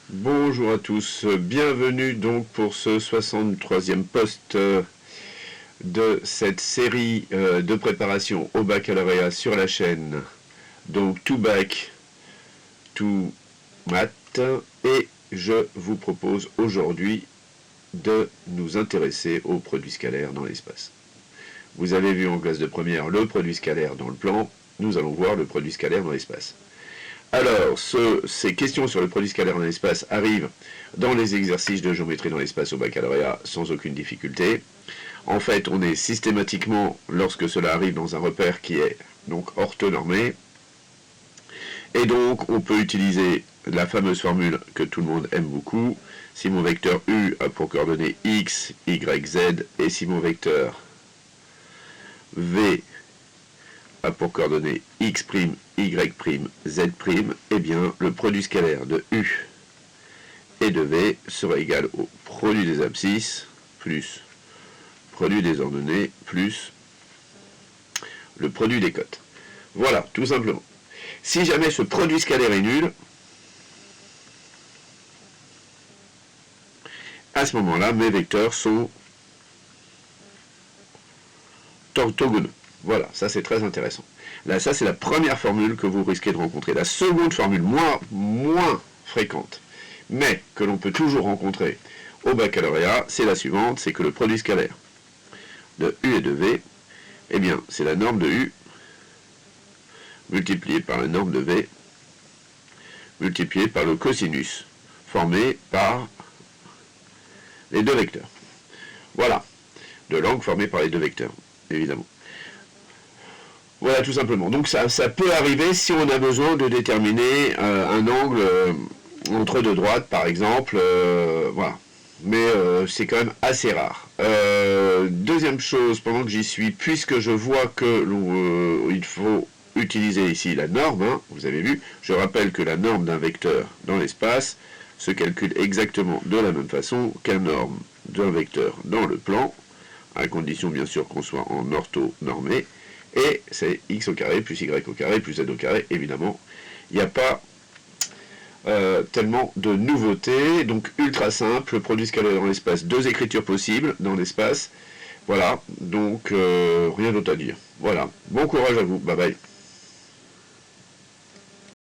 Bonjour à tous, bienvenue donc pour ce 63e post de cette série de préparation au baccalauréat sur la chaîne, donc tout bac, tout maths, et je vous propose aujourd'hui de nous intéresser aux produits scalaires dans l'espace. Vous avez vu en classe de première le produit scalaire dans le plan, nous allons voir le produit scalaire dans l'espace. Alors, ces questions sur le produit scalaire dans l'espace arrivent dans les exercices de géométrie dans l'espace au baccalauréat sans aucune difficulté. En fait, on est systématiquement, lorsque cela arrive, dans un repère qui est donc orthonormé. Et donc, on peut utiliser la fameuse formule que tout le monde aime beaucoup. Si mon vecteur U a pour coordonnées x, y, z, et si mon vecteur V a pour coordonnées x', y', z', eh bien le produit scalaire de U et de V sera égal au produit des abscisses plus produit des ordonnées plus le produit des cotes. Voilà, tout simplement. Si jamais ce produit scalaire est nul, à ce moment-là, mes vecteurs sont orthogonaux. Voilà, ça c'est très intéressant. Là, ça c'est la première formule que vous risquez de rencontrer. La seconde formule, moins fréquente, mais que l'on peut toujours rencontrer au baccalauréat, c'est la suivante, c'est que le produit scalaire de U et de V, eh bien, c'est la norme de U multipliée par la norme de V multipliée par le cosinus formé par les deux vecteurs. Voilà, de l'angle formé par les deux vecteurs, évidemment. Voilà, tout simplement. Donc ça peut arriver si on a besoin de déterminer un angle entre deux droites, par exemple. Voilà. Mais c'est quand même assez rare. Deuxième chose, pendant que j'y suis, puisque je vois que il faut utiliser ici la norme, hein, vous avez vu, je rappelle que la norme d'un vecteur dans l'espace se calcule exactement de la même façon qu'un norme d'un vecteur dans le plan, à condition bien sûr qu'on soit en orthonormé. Et c'est x au carré plus y au carré plus z au carré. Évidemment, il n'y a pas tellement de nouveautés. Donc ultra simple, produit scalaire dans l'espace, deux écritures possibles dans l'espace. Voilà, donc rien d'autre à dire. Voilà, bon courage à vous, bye bye.